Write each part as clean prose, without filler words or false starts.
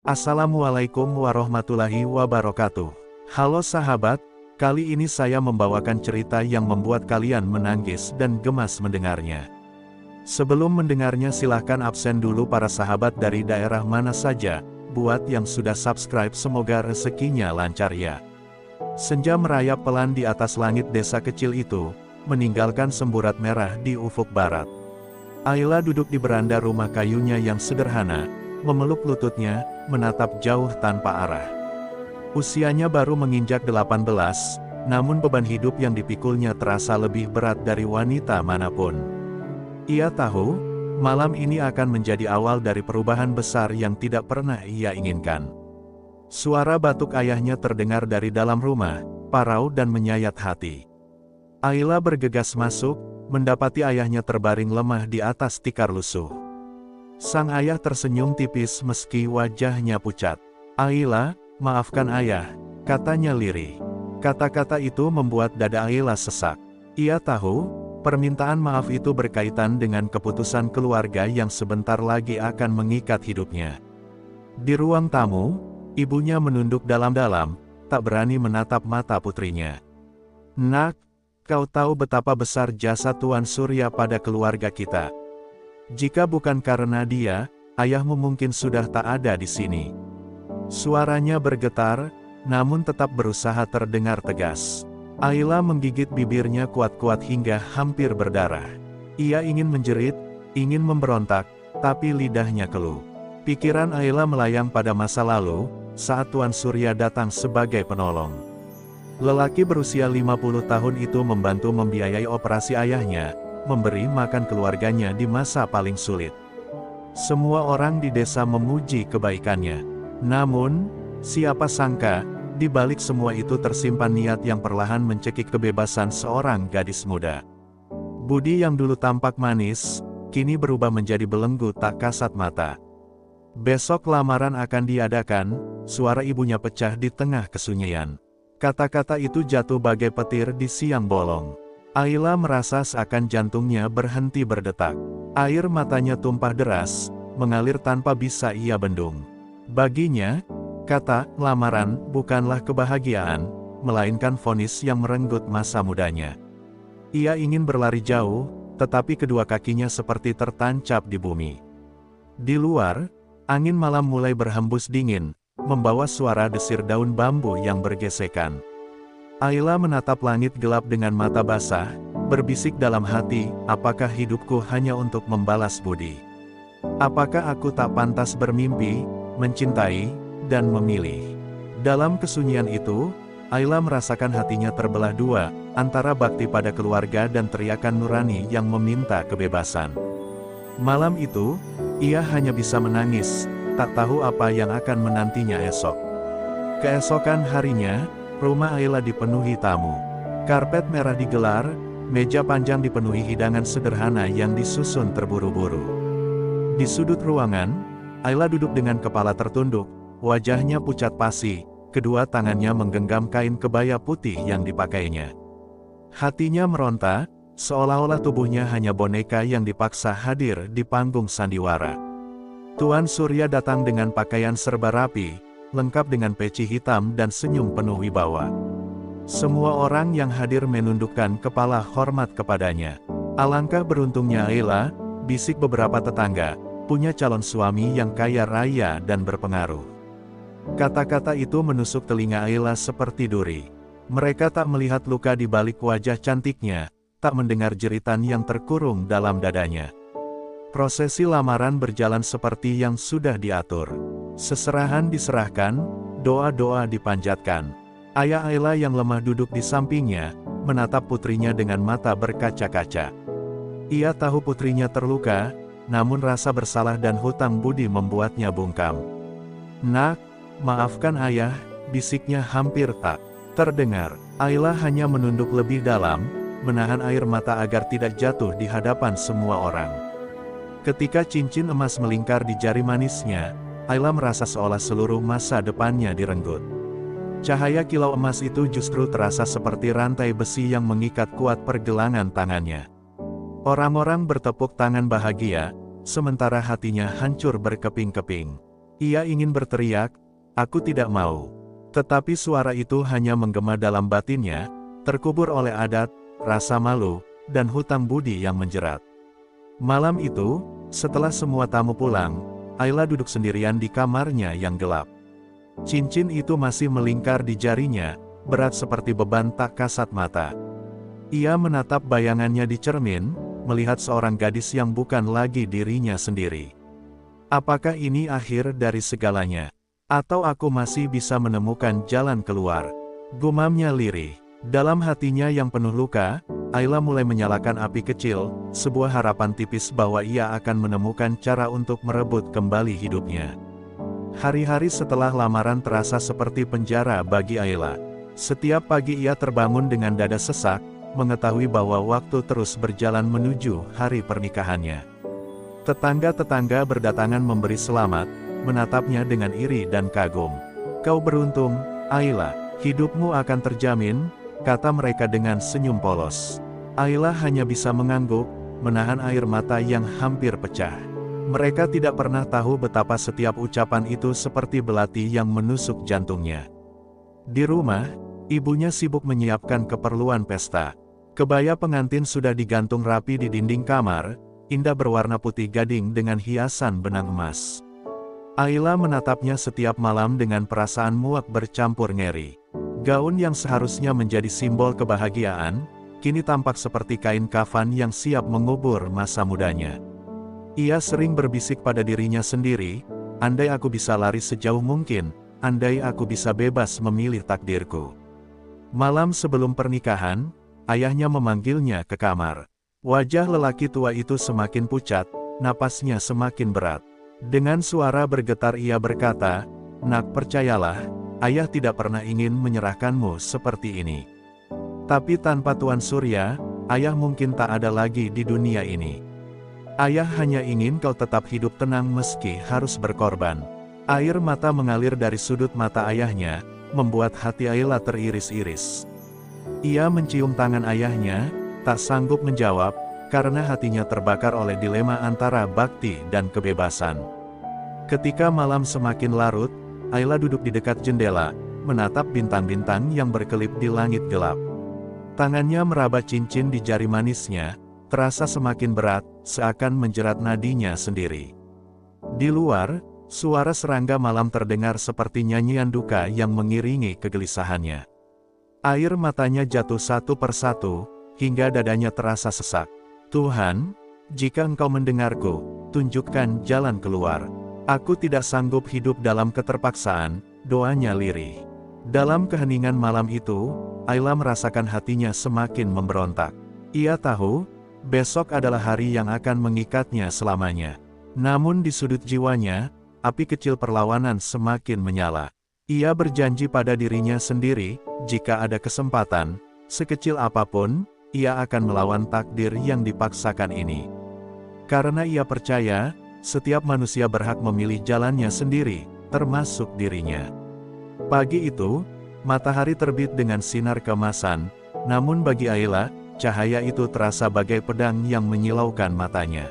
Assalamualaikum warahmatullahi wabarakatuh. Halo sahabat, kali ini saya membawakan cerita yang membuat kalian menangis dan gemas mendengarnya. Sebelum mendengarnya silahkan absen dulu para sahabat dari daerah mana saja. Buat yang sudah subscribe semoga rezekinya lancar ya. Senja merayap pelan di atas langit desa kecil itu, meninggalkan semburat merah di ufuk barat. Ayla duduk di beranda rumah kayunya yang sederhana, memeluk lututnya, menatap jauh tanpa arah. Usianya baru menginjak 18, namun beban hidup yang dipikulnya terasa lebih berat dari wanita manapun. Ia tahu, malam ini akan menjadi awal dari perubahan besar yang tidak pernah ia inginkan. Suara batuk ayahnya terdengar dari dalam rumah, parau dan menyayat hati. Ayla bergegas masuk, mendapati ayahnya terbaring lemah di atas tikar lusuh. Sang ayah tersenyum tipis meski wajahnya pucat. "Ayla, maafkan ayah," katanya lirih. Kata-kata itu membuat dada Ayla sesak. Ia tahu, permintaan maaf itu berkaitan dengan keputusan keluarga yang sebentar lagi akan mengikat hidupnya. Di ruang tamu, ibunya menunduk dalam-dalam, tak berani menatap mata putrinya. "Nak, kau tahu betapa besar jasa Tuan Surya pada keluarga kita. Jika bukan karena dia, ayahmu mungkin sudah tak ada di sini." Suaranya bergetar, namun tetap berusaha terdengar tegas. Ayla menggigit bibirnya kuat-kuat hingga hampir berdarah. Ia ingin menjerit, ingin memberontak, tapi lidahnya keluh. Pikiran Ayla melayang pada masa lalu, saat Tuan Surya datang sebagai penolong. Lelaki berusia 50 tahun itu membantu membiayai operasi ayahnya, memberi makan keluarganya di masa paling sulit. Semua orang di desa memuji kebaikannya. Namun, siapa sangka, di balik semua itu tersimpan niat yang perlahan mencekik kebebasan seorang gadis muda. Budi yang dulu tampak manis, kini berubah menjadi belenggu tak kasat mata. "Besok lamaran akan diadakan," suara ibunya pecah di tengah kesunyian. Kata-kata itu jatuh bagai petir di siang bolong. Ayla merasa seakan jantungnya berhenti berdetak. Air matanya tumpah deras, mengalir tanpa bisa ia bendung. Baginya, kata lamaran bukanlah kebahagiaan, melainkan vonis yang merenggut masa mudanya. Ia ingin berlari jauh, tetapi kedua kakinya seperti tertancap di bumi. Di luar, angin malam mulai berhembus dingin, membawa suara desir daun bambu yang bergesekan. Ayla menatap langit gelap dengan mata basah, berbisik dalam hati, apakah hidupku hanya untuk membalas budi? Apakah aku tak pantas bermimpi, mencintai, dan memilih? Dalam kesunyian itu, Ayla merasakan hatinya terbelah dua, antara bakti pada keluarga dan teriakan nurani yang meminta kebebasan. Malam itu, ia hanya bisa menangis, tak tahu apa yang akan menantinya esok. Keesokan harinya, rumah Ayla dipenuhi tamu. Karpet merah digelar, meja panjang dipenuhi hidangan sederhana yang disusun terburu-buru. Di sudut ruangan, Ayla duduk dengan kepala tertunduk, wajahnya pucat pasi, kedua tangannya menggenggam kain kebaya putih yang dipakainya. Hatinya meronta, seolah-olah tubuhnya hanya boneka yang dipaksa hadir di panggung sandiwara. Tuan Surya datang dengan pakaian serba rapi, lengkap dengan peci hitam dan senyum penuh wibawa. Semua orang yang hadir menundukkan kepala hormat kepadanya. "Alangkah beruntungnya Ayla," bisik beberapa tetangga, "punya calon suami yang kaya raya dan berpengaruh." Kata-kata itu menusuk telinga Ayla seperti duri. Mereka tak melihat luka di balik wajah cantiknya, tak mendengar jeritan yang terkurung dalam dadanya. Prosesi lamaran berjalan seperti yang sudah diatur. Seserahan diserahkan, doa-doa dipanjatkan. Ayah Ayla yang lemah duduk di sampingnya, menatap putrinya dengan mata berkaca-kaca. Ia tahu putrinya terluka, namun rasa bersalah dan hutang budi membuatnya bungkam. "Nak, maafkan ayah," bisiknya hampir tak terdengar. Ayla hanya menunduk lebih dalam, menahan air mata agar tidak jatuh di hadapan semua orang. Ketika cincin emas melingkar di jari manisnya, Ayla merasa seolah seluruh masa depannya direnggut. Cahaya kilau emas itu justru terasa seperti rantai besi yang mengikat kuat pergelangan tangannya. Orang-orang bertepuk tangan bahagia, sementara hatinya hancur berkeping-keping. Ia ingin berteriak, "Aku tidak mau." Tetapi suara itu hanya menggema dalam batinnya, terkubur oleh adat, rasa malu, dan hutang budi yang menjerat. Malam itu, setelah semua tamu pulang, Ayla duduk sendirian di kamarnya yang gelap. Cincin itu masih melingkar di jarinya, berat seperti beban tak kasat mata. Ia menatap bayangannya di cermin, melihat seorang gadis yang bukan lagi dirinya sendiri. Apakah ini akhir dari segalanya? Atau aku masih bisa menemukan jalan keluar? Gumamnya lirih. Dalam hatinya yang penuh luka, Ayla mulai menyalakan api kecil, sebuah harapan tipis bahwa ia akan menemukan cara untuk merebut kembali hidupnya. Hari-hari setelah lamaran terasa seperti penjara bagi Ayla. Setiap pagi ia terbangun dengan dada sesak, mengetahui bahwa waktu terus berjalan menuju hari pernikahannya. Tetangga-tetangga berdatangan memberi selamat, menatapnya dengan iri dan kagum. "Kau beruntung, Ayla, hidupmu akan terjamin," kata mereka dengan senyum polos. Ayla hanya bisa mengangguk, menahan air mata yang hampir pecah. Mereka tidak pernah tahu betapa setiap ucapan itu seperti belati yang menusuk jantungnya. Di rumah, ibunya sibuk menyiapkan keperluan pesta. Kebaya pengantin sudah digantung rapi di dinding kamar, indah berwarna putih gading dengan hiasan benang emas. Ayla menatapnya setiap malam dengan perasaan muak bercampur ngeri. Gaun yang seharusnya menjadi simbol kebahagiaan, kini tampak seperti kain kafan yang siap mengubur masa mudanya. Ia sering berbisik pada dirinya sendiri, "Andai aku bisa lari sejauh mungkin, andai aku bisa bebas memilih takdirku." Malam sebelum pernikahan, ayahnya memanggilnya ke kamar. Wajah lelaki tua itu semakin pucat, napasnya semakin berat. Dengan suara bergetar ia berkata, "Nak, percayalah, ayah tidak pernah ingin menyerahkanmu seperti ini. Tapi tanpa Tuan Surya, ayah mungkin tak ada lagi di dunia ini. Ayah hanya ingin kau tetap hidup tenang meski harus berkorban." Air mata mengalir dari sudut mata ayahnya, membuat hati Ayla teriris-iris. Ia mencium tangan ayahnya, tak sanggup menjawab, karena hatinya terbakar oleh dilema antara bakti dan kebebasan. Ketika malam semakin larut, Ayla duduk di dekat jendela, menatap bintang-bintang yang berkelip di langit gelap. Tangannya meraba cincin di jari manisnya, terasa semakin berat, seakan menjerat nadinya sendiri. Di luar, suara serangga malam terdengar seperti nyanyian duka yang mengiringi kegelisahannya. Air matanya jatuh satu persatu, hingga dadanya terasa sesak. "Tuhan, jika Engkau mendengarku, tunjukkan jalan keluar. Aku tidak sanggup hidup dalam keterpaksaan," doanya lirih. Dalam keheningan malam itu, Ayla merasakan hatinya semakin memberontak. Ia tahu, besok adalah hari yang akan mengikatnya selamanya. Namun di sudut jiwanya, api kecil perlawanan semakin menyala. Ia berjanji pada dirinya sendiri, jika ada kesempatan, sekecil apapun, ia akan melawan takdir yang dipaksakan ini. Karena ia percaya, setiap manusia berhak memilih jalannya sendiri, termasuk dirinya. Pagi itu, matahari terbit dengan sinar keemasan, namun bagi Ayla, cahaya itu terasa bagai pedang yang menyilaukan matanya.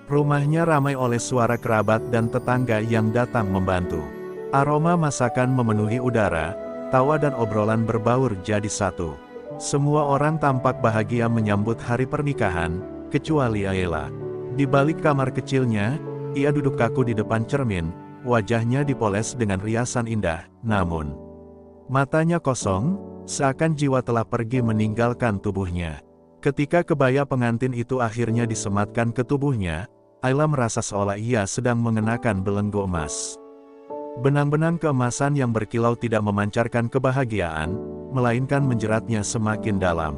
Rumahnya ramai oleh suara kerabat dan tetangga yang datang membantu. Aroma masakan memenuhi udara, tawa dan obrolan berbaur jadi satu. Semua orang tampak bahagia menyambut hari pernikahan, kecuali Ayla. Di balik kamar kecilnya, ia duduk kaku di depan cermin, wajahnya dipoles dengan riasan indah, namun matanya kosong, seakan jiwa telah pergi meninggalkan tubuhnya. Ketika kebaya pengantin itu akhirnya disematkan ke tubuhnya, Ayla merasa seolah ia sedang mengenakan belenggu emas. Benang-benang keemasan yang berkilau tidak memancarkan kebahagiaan, melainkan menjeratnya semakin dalam.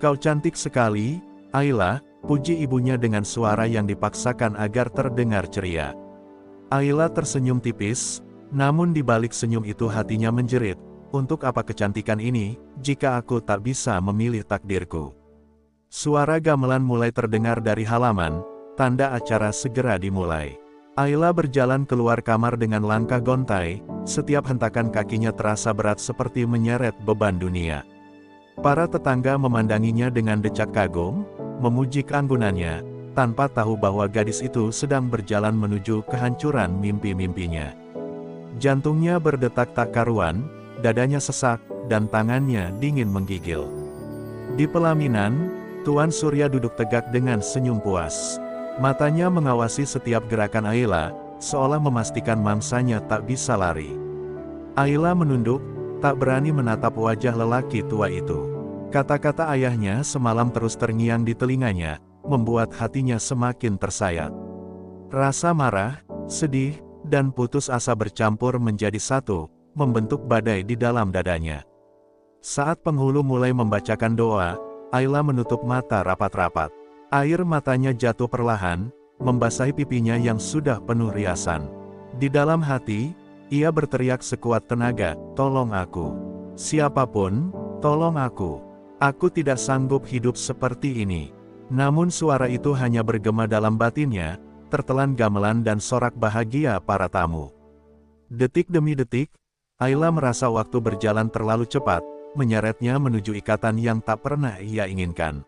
"Kau cantik sekali, Ayla," puji ibunya dengan suara yang dipaksakan agar terdengar ceria. Ayla tersenyum tipis, namun di balik senyum itu hatinya menjerit, "Untuk apa kecantikan ini, jika aku tak bisa memilih takdirku?" Suara gamelan mulai terdengar dari halaman, tanda acara segera dimulai. Ayla berjalan keluar kamar dengan langkah gontai, setiap hentakan kakinya terasa berat seperti menyeret beban dunia. Para tetangga memandanginya dengan decak kagum, memuji keanggunannya, tanpa tahu bahwa gadis itu sedang berjalan menuju kehancuran mimpi-mimpinya. Jantungnya berdetak tak karuan, dadanya sesak, dan tangannya dingin menggigil. Di pelaminan, Tuan Surya duduk tegak dengan senyum puas. Matanya mengawasi setiap gerakan Ayla, seolah memastikan mangsanya tak bisa lari. Ayla menunduk, tak berani menatap wajah lelaki tua itu. Kata-kata ayahnya semalam terus terngiang di telinganya, membuat hatinya semakin tersayat. Rasa marah, sedih, dan putus asa bercampur menjadi satu, membentuk badai di dalam dadanya. Saat penghulu mulai membacakan doa, Ayla menutup mata rapat-rapat. Air matanya jatuh perlahan, membasahi pipinya yang sudah penuh riasan. Di dalam hati, ia berteriak sekuat tenaga, "Tolong aku. Siapapun, tolong aku. Aku tidak sanggup hidup seperti ini." Namun suara itu hanya bergema dalam batinnya, tertelan gamelan dan sorak bahagia para tamu. Detik demi detik, Ayla merasa waktu berjalan terlalu cepat, menyeretnya menuju ikatan yang tak pernah ia inginkan.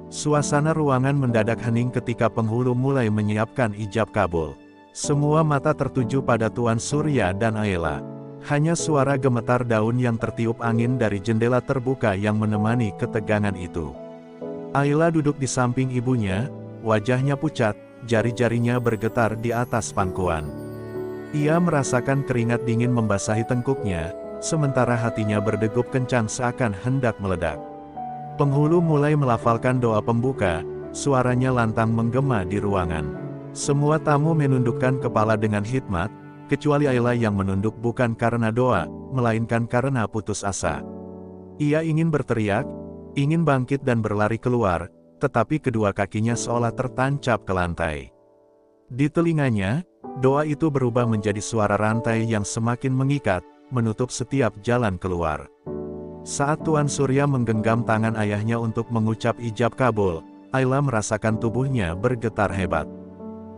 Suasana ruangan mendadak hening ketika penghulu mulai menyiapkan ijab kabul. Semua mata tertuju pada Tuan Surya dan Ayla. Hanya suara gemetar daun yang tertiup angin dari jendela terbuka yang menemani ketegangan itu. Ayla duduk di samping ibunya, wajahnya pucat, jari-jarinya bergetar di atas pangkuan. Ia merasakan keringat dingin membasahi tengkuknya, sementara hatinya berdegup kencang seakan hendak meledak. Penghulu mulai melafalkan doa pembuka, suaranya lantang menggema di ruangan. Semua tamu menundukkan kepala dengan hikmat, kecuali Ayla yang menunduk bukan karena doa, melainkan karena putus asa. Ia ingin berteriak, ingin bangkit dan berlari keluar, tetapi kedua kakinya seolah tertancap ke lantai. Di telinganya, doa itu berubah menjadi suara rantai yang semakin mengikat, menutup setiap jalan keluar. Saat Tuan Surya menggenggam tangan ayahnya untuk mengucap ijab kabul, Ayla merasakan tubuhnya bergetar hebat.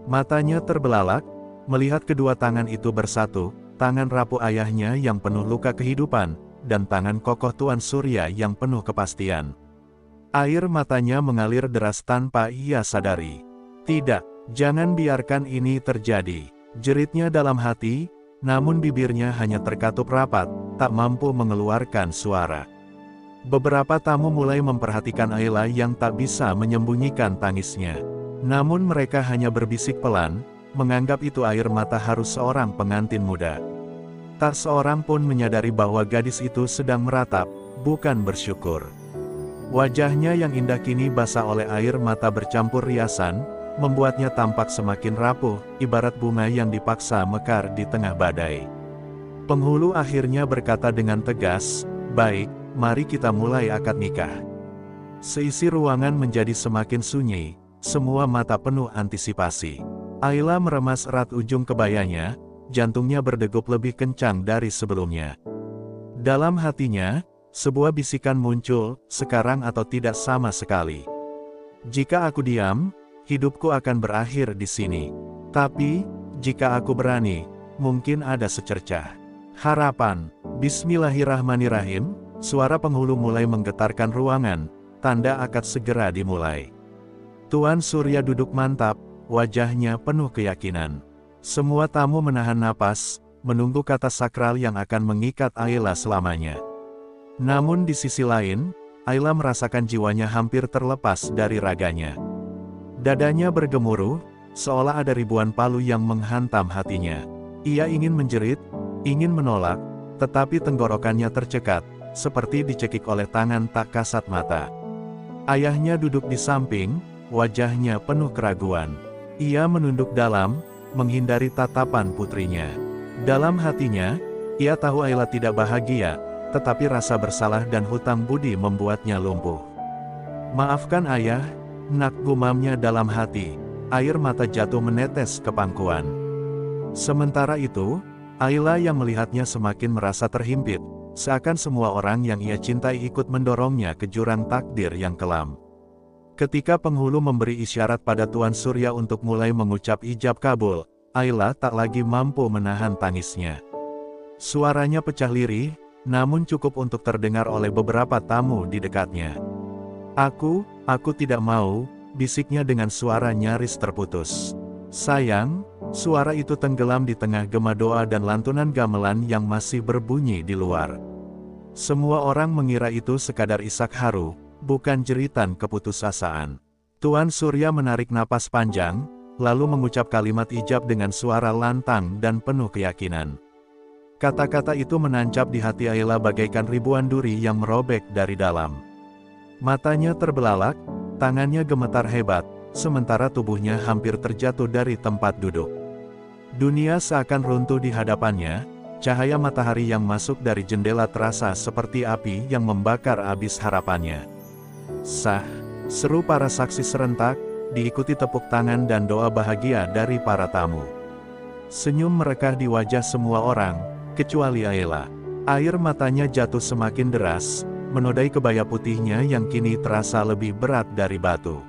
Matanya terbelalak, melihat kedua tangan itu bersatu, tangan rapuh ayahnya yang penuh luka kehidupan, dan tangan kokoh Tuan Surya yang penuh kepastian. Air matanya mengalir deras tanpa ia sadari. "Tidak, jangan biarkan ini terjadi," jeritnya dalam hati, namun bibirnya hanya terkatup rapat, tak mampu mengeluarkan suara. Beberapa tamu mulai memperhatikan Ayla yang tak bisa menyembunyikan tangisnya. Namun mereka hanya berbisik pelan, menganggap itu air mata harus seorang pengantin muda. Tak seorang pun menyadari bahwa gadis itu sedang meratap, bukan bersyukur. Wajahnya yang indah kini basah oleh air mata bercampur riasan, membuatnya tampak semakin rapuh, ibarat bunga yang dipaksa mekar di tengah badai. Penghulu akhirnya berkata dengan tegas, "Baik, mari kita mulai akad nikah." Seisi ruangan menjadi semakin sunyi, semua mata penuh antisipasi. Ayla meremas erat ujung kebayanya, jantungnya berdegup lebih kencang dari sebelumnya. Dalam hatinya, sebuah bisikan muncul, sekarang atau tidak sama sekali. Jika aku diam, hidupku akan berakhir di sini. Tapi, jika aku berani, mungkin ada secercah harapan. Bismillahirrahmanirrahim, suara penghulu mulai menggetarkan ruangan, tanda akad segera dimulai. Tuan Surya duduk mantap, wajahnya penuh keyakinan. Semua tamu menahan napas, menunggu kata sakral yang akan mengikat Ayla selamanya. Namun di sisi lain, Ayla merasakan jiwanya hampir terlepas dari raganya. Dadanya bergemuruh, seolah ada ribuan palu yang menghantam hatinya. Ia ingin menjerit, ingin menolak, tetapi tenggorokannya tercekat, seperti dicekik oleh tangan tak kasat mata. Ayahnya duduk di samping, wajahnya penuh keraguan. Ia menunduk dalam, menghindari tatapan putrinya. Dalam hatinya, ia tahu Ayla tidak bahagia, tetapi rasa bersalah dan hutang budi membuatnya lumpuh. "Maafkan ayah," nak, gumamnya dalam hati. Air mata jatuh menetes ke pangkuan. Sementara itu, Ayla yang melihatnya semakin merasa terhimpit, seakan semua orang yang ia cintai ikut mendorongnya ke jurang takdir yang kelam. Ketika penghulu memberi isyarat pada Tuan Surya untuk mulai mengucap ijab kabul, Ayla tak lagi mampu menahan tangisnya. Suaranya pecah lirih, namun cukup untuk terdengar oleh beberapa tamu di dekatnya. Aku tidak mau," bisiknya dengan suara nyaris terputus. Sayang, suara itu tenggelam di tengah gema doa dan lantunan gamelan yang masih berbunyi di luar. Semua orang mengira itu sekadar isak haru, bukan jeritan keputusasaan. Tuan Surya menarik napas panjang, lalu mengucap kalimat ijab dengan suara lantang dan penuh keyakinan. Kata-kata itu menancap di hati Ayla bagaikan ribuan duri yang merobek dari dalam. Matanya terbelalak, tangannya gemetar hebat, sementara tubuhnya hampir terjatuh dari tempat duduk. Dunia seakan runtuh di hadapannya, cahaya matahari yang masuk dari jendela terasa seperti api yang membakar abis harapannya. Sah, seru para saksi serentak, diikuti tepuk tangan dan doa bahagia dari para tamu. Senyum merekah di wajah semua orang, kecuali Ayla. Air matanya jatuh semakin deras, menodai kebaya putihnya yang kini terasa lebih berat dari batu.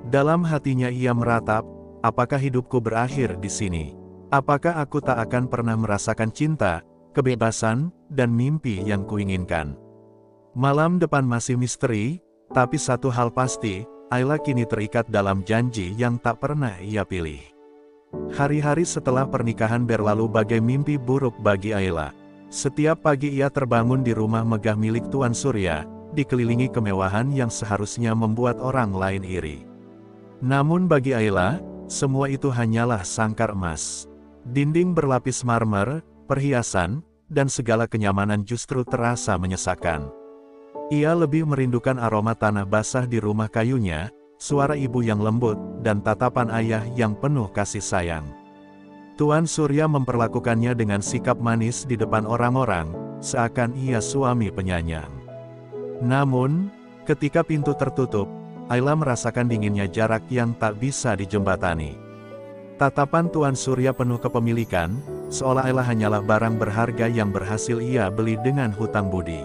Dalam hatinya ia meratap, apakah hidupku berakhir di sini? Apakah aku tak akan pernah merasakan cinta, kebebasan, dan mimpi yang kuinginkan? Malam depan masih misteri, tapi satu hal pasti, Ayla kini terikat dalam janji yang tak pernah ia pilih. Hari-hari setelah pernikahan berlalu bagai mimpi buruk bagi Ayla. Setiap pagi ia terbangun di rumah megah milik Tuan Surya, dikelilingi kemewahan yang seharusnya membuat orang lain iri. Namun bagi Ayla, semua itu hanyalah sangkar emas. Dinding berlapis marmer, perhiasan, dan segala kenyamanan justru terasa menyesakkan. Ia lebih merindukan aroma tanah basah di rumah kayunya, suara ibu yang lembut, dan tatapan ayah yang penuh kasih sayang. Tuan Surya memperlakukannya dengan sikap manis di depan orang-orang, seakan ia suami penyayang. Namun, ketika pintu tertutup, Ayla merasakan dinginnya jarak yang tak bisa dijembatani. Tatapan Tuan Surya penuh kepemilikan, seolah Ayla hanyalah barang berharga yang berhasil ia beli dengan hutang budi.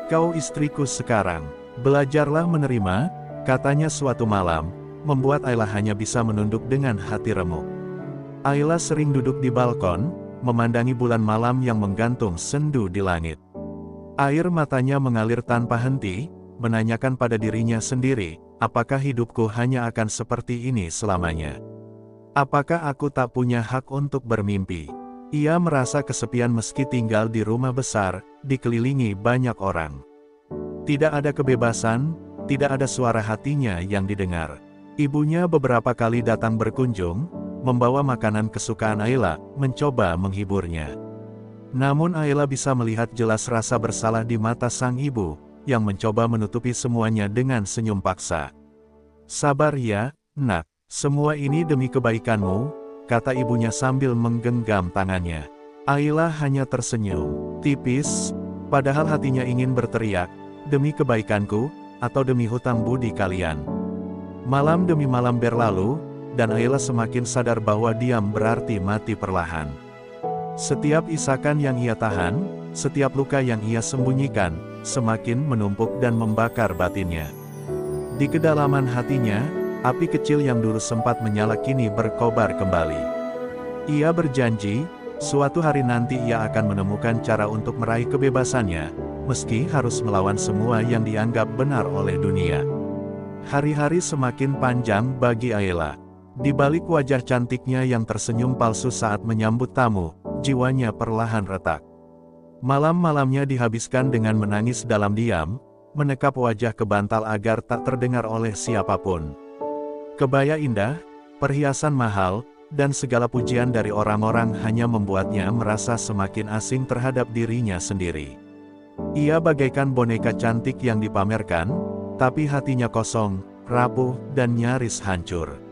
"Kau istriku sekarang, belajarlah menerima," katanya suatu malam, membuat Ayla hanya bisa menunduk dengan hati remuk. Ayla sering duduk di balkon, memandangi bulan malam yang menggantung sendu di langit. Air matanya mengalir tanpa henti, menanyakan pada dirinya sendiri, apakah hidupku hanya akan seperti ini selamanya? Apakah aku tak punya hak untuk bermimpi? Ia merasa kesepian meski tinggal di rumah besar, dikelilingi banyak orang. Tidak ada kebebasan, tidak ada suara hatinya yang didengar. Ibunya beberapa kali datang berkunjung, membawa makanan kesukaan Ayla, mencoba menghiburnya. Namun Ayla bisa melihat jelas rasa bersalah di mata sang ibu, yang mencoba menutupi semuanya dengan senyum paksa. "Sabar ya, nak, semua ini demi kebaikanmu," kata ibunya sambil menggenggam tangannya. Ayla hanya tersenyum, tipis, padahal hatinya ingin berteriak, "Demi kebaikanku, atau demi hutang budi kalian." Malam demi malam berlalu, dan Ayla semakin sadar bahwa diam berarti mati perlahan. Setiap isakan yang ia tahan, setiap luka yang ia sembunyikan, semakin menumpuk dan membakar batinnya. Di kedalaman hatinya, api kecil yang dulu sempat menyala kini berkobar kembali. Ia berjanji, suatu hari nanti ia akan menemukan cara untuk meraih kebebasannya, meski harus melawan semua yang dianggap benar oleh dunia. Hari-hari semakin panjang bagi Ayla. Di balik wajah cantiknya yang tersenyum palsu saat menyambut tamu, jiwanya perlahan retak. Malam-malamnya dihabiskan dengan menangis dalam diam, menekap wajah ke bantal agar tak terdengar oleh siapapun. Kebaya indah, perhiasan mahal, dan segala pujian dari orang-orang hanya membuatnya merasa semakin asing terhadap dirinya sendiri. Ia bagaikan boneka cantik yang dipamerkan, tapi hatinya kosong, rapuh, dan nyaris hancur.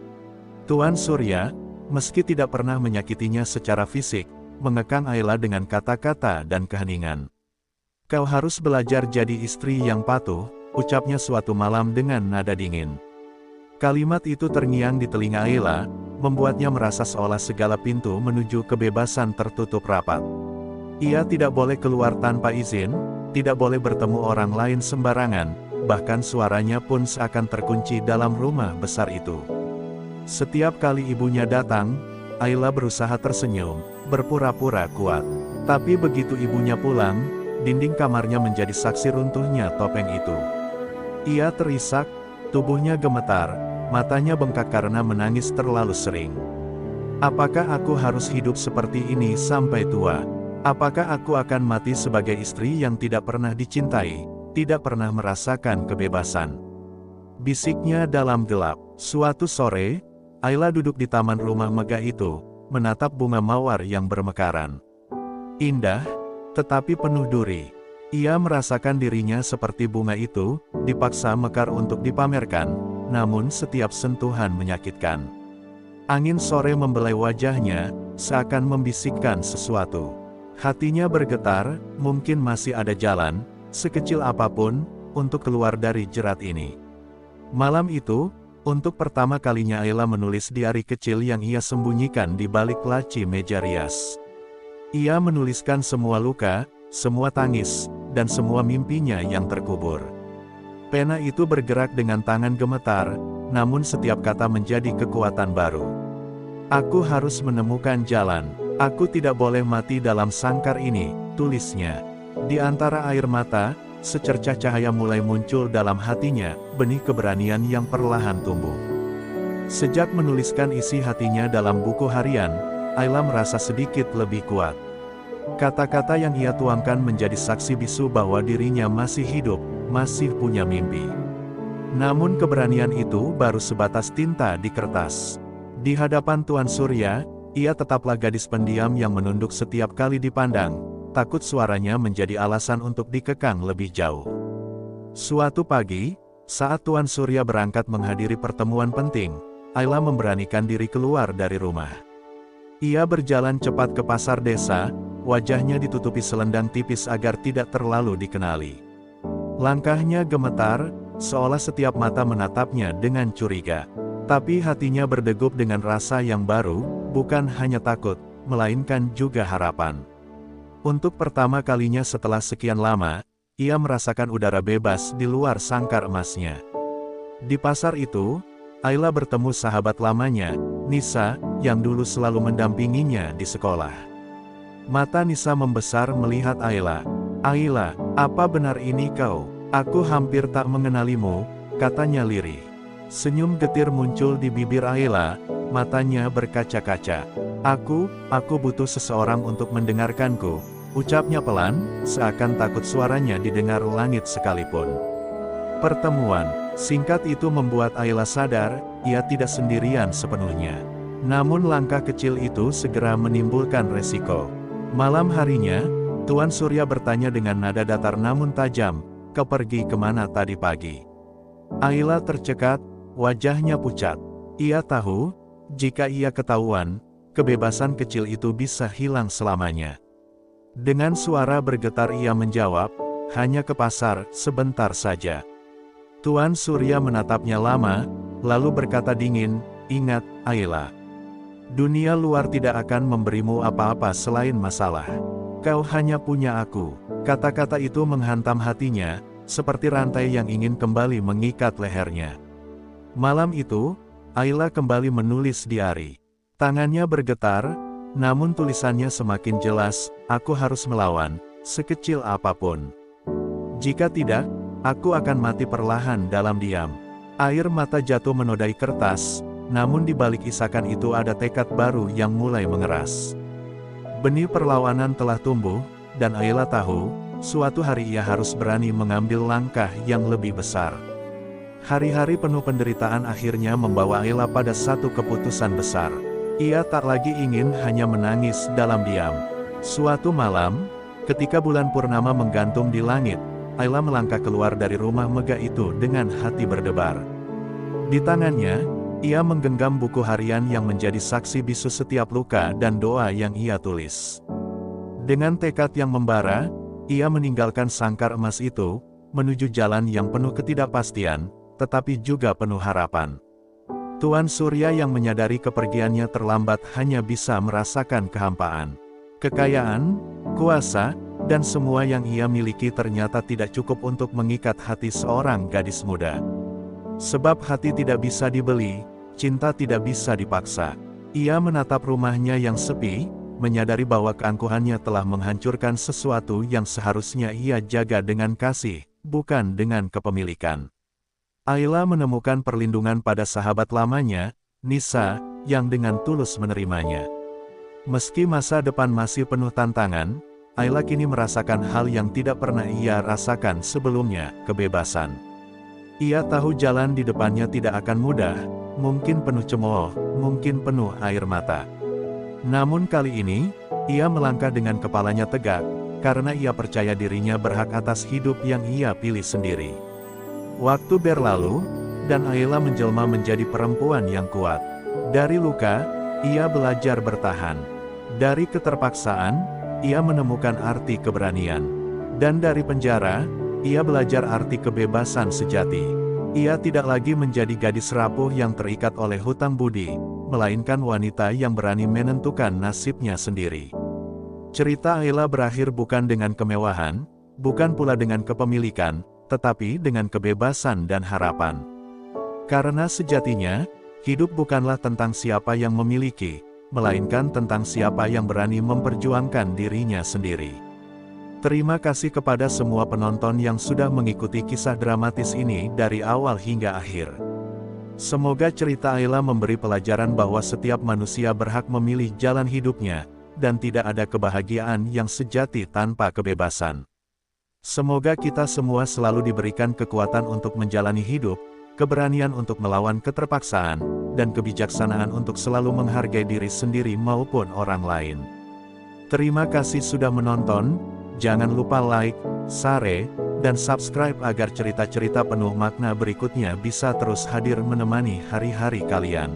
Tuan Surya, meski tidak pernah menyakitinya secara fisik, mengekang Ayla dengan kata-kata dan keheningan. "Kau harus belajar jadi istri yang patuh," ucapnya suatu malam dengan nada dingin. Kalimat itu terngiang di telinga Ayla, membuatnya merasa seolah segala pintu menuju kebebasan tertutup rapat. Ia tidak boleh keluar tanpa izin, tidak boleh bertemu orang lain sembarangan, bahkan suaranya pun seakan terkunci dalam rumah besar itu. Setiap kali ibunya datang, Ayla berusaha tersenyum, berpura-pura kuat. Tapi begitu ibunya pulang, dinding kamarnya menjadi saksi runtuhnya topeng itu. Ia terisak, Tubuhnya gemetar, matanya bengkak karena menangis terlalu sering. Apakah aku harus hidup seperti ini sampai tua? Apakah aku akan mati sebagai istri yang tidak pernah dicintai, tidak pernah merasakan kebebasan? Bisiknya dalam gelap. Suatu sore, Ayla duduk di taman rumah megah itu, menatap bunga mawar yang bermekaran. Indah, tetapi penuh duri. Ia merasakan dirinya seperti bunga itu, dipaksa mekar untuk dipamerkan, namun setiap sentuhan menyakitkan. Angin sore membelai wajahnya, seakan membisikkan sesuatu. Hatinya bergetar, mungkin masih ada jalan, sekecil apapun, untuk keluar dari jerat ini. Malam itu, untuk pertama kalinya Ayla menulis diari kecil yang ia sembunyikan di balik laci meja rias. Ia menuliskan semua luka, semua tangis, dan semua mimpinya yang terkubur. Pena itu bergerak dengan tangan gemetar, namun setiap kata menjadi kekuatan baru. Aku harus menemukan jalan. Aku tidak boleh mati dalam sangkar ini, tulisnya. Di antara air mata, secercah cahaya mulai muncul dalam hatinya, benih keberanian yang perlahan tumbuh. Sejak menuliskan isi hatinya dalam buku harian, Ayla merasa sedikit lebih kuat. Kata-kata yang ia tuangkan menjadi saksi bisu bahwa dirinya masih hidup, masih punya mimpi. Namun keberanian itu baru sebatas tinta di kertas. Di hadapan Tuan Surya, ia tetaplah gadis pendiam yang menunduk setiap kali dipandang, takut suaranya menjadi alasan untuk dikekang lebih jauh. Suatu pagi, saat Tuan Surya berangkat menghadiri pertemuan penting, Ayla memberanikan diri keluar dari rumah. Ia berjalan cepat ke pasar desa, wajahnya ditutupi selendang tipis agar tidak terlalu dikenali. Langkahnya gemetar, seolah setiap mata menatapnya dengan curiga. Tapi hatinya berdegup dengan rasa yang baru, bukan hanya takut, melainkan juga harapan. Untuk pertama kalinya setelah sekian lama, ia merasakan udara bebas di luar sangkar emasnya. Di pasar itu, Ayla bertemu sahabat lamanya, Nisa, yang dulu selalu mendampinginya di sekolah. Mata Nisa membesar melihat Ayla. Ayla, apa benar ini kau? Aku hampir tak mengenalimu, katanya lirih. Senyum getir muncul di bibir Ayla, matanya berkaca-kaca. Aku butuh seseorang untuk mendengarkanku, ucapnya pelan, seakan takut suaranya didengar langit sekalipun. Pertemuan singkat itu membuat Ayla sadar, ia tidak sendirian sepenuhnya. Namun langkah kecil itu segera menimbulkan resiko. Malam harinya, Tuan Surya bertanya dengan nada datar namun tajam, kau pergi kemana tadi pagi? Ayla tercekat, wajahnya pucat. Ia tahu, jika ia ketahuan, kebebasan kecil itu bisa hilang selamanya. Dengan suara bergetar ia menjawab, hanya ke pasar, sebentar saja. Tuan Surya menatapnya lama, lalu berkata dingin, ingat, Ayla. Dunia luar tidak akan memberimu apa-apa selain masalah. Kau hanya punya aku. Kata-kata itu menghantam hatinya, seperti rantai yang ingin kembali mengikat lehernya. Malam itu, Ayla kembali menulis diari. Tangannya bergetar, namun tulisannya semakin jelas, aku harus melawan, sekecil apapun. Jika tidak, aku akan mati perlahan dalam diam. Air mata jatuh menodai kertas, namun di balik isakan itu ada tekad baru yang mulai mengeras. Benih perlawanan telah tumbuh, dan Ayla tahu, suatu hari ia harus berani mengambil langkah yang lebih besar. Hari-hari penuh penderitaan akhirnya membawa Ayla pada satu keputusan besar. Ia tak lagi ingin hanya menangis dalam diam. Suatu malam, ketika bulan purnama menggantung di langit, Ayla melangkah keluar dari rumah megah itu dengan hati berdebar. Di tangannya, ia menggenggam buku harian yang menjadi saksi bisu setiap luka dan doa yang ia tulis. Dengan tekad yang membara, ia meninggalkan sangkar emas itu, menuju jalan yang penuh ketidakpastian, tetapi juga penuh harapan. Tuan Surya yang menyadari kepergiannya terlambat hanya bisa merasakan kehampaan. Kekayaan, kuasa, dan semua yang ia miliki ternyata tidak cukup untuk mengikat hati seorang gadis muda. Sebab hati tidak bisa dibeli, cinta tidak bisa dipaksa. Ia menatap rumahnya yang sepi, menyadari bahwa keangkuhannya telah menghancurkan sesuatu yang seharusnya ia jaga dengan kasih, bukan dengan kepemilikan. Ayla menemukan perlindungan pada sahabat lamanya, Nisa, yang dengan tulus menerimanya. Meski masa depan masih penuh tantangan, Ayla kini merasakan hal yang tidak pernah ia rasakan sebelumnya, kebebasan. Ia tahu jalan di depannya tidak akan mudah, mungkin penuh cemooh, mungkin penuh air mata. Namun kali ini, ia melangkah dengan kepalanya tegak, karena ia percaya dirinya berhak atas hidup yang ia pilih sendiri. Waktu berlalu, dan Ayla menjelma menjadi perempuan yang kuat. Dari luka, ia belajar bertahan. Dari keterpaksaan, ia menemukan arti keberanian. Dan dari penjara, ia belajar arti kebebasan sejati. Ia tidak lagi menjadi gadis rapuh yang terikat oleh hutang budi, melainkan wanita yang berani menentukan nasibnya sendiri. Cerita Ayla berakhir bukan dengan kemewahan, bukan pula dengan kepemilikan, tetapi dengan kebebasan dan harapan. Karena sejatinya, hidup bukanlah tentang siapa yang memiliki, melainkan tentang siapa yang berani memperjuangkan dirinya sendiri. Terima kasih kepada semua penonton yang sudah mengikuti kisah dramatis ini dari awal hingga akhir. Semoga cerita Ayla memberi pelajaran bahwa setiap manusia berhak memilih jalan hidupnya, dan tidak ada kebahagiaan yang sejati tanpa kebebasan. Semoga kita semua selalu diberikan kekuatan untuk menjalani hidup, keberanian untuk melawan keterpaksaan, dan kebijaksanaan untuk selalu menghargai diri sendiri maupun orang lain. Terima kasih sudah menonton, jangan lupa like, share, dan subscribe agar cerita-cerita penuh makna berikutnya bisa terus hadir menemani hari-hari kalian.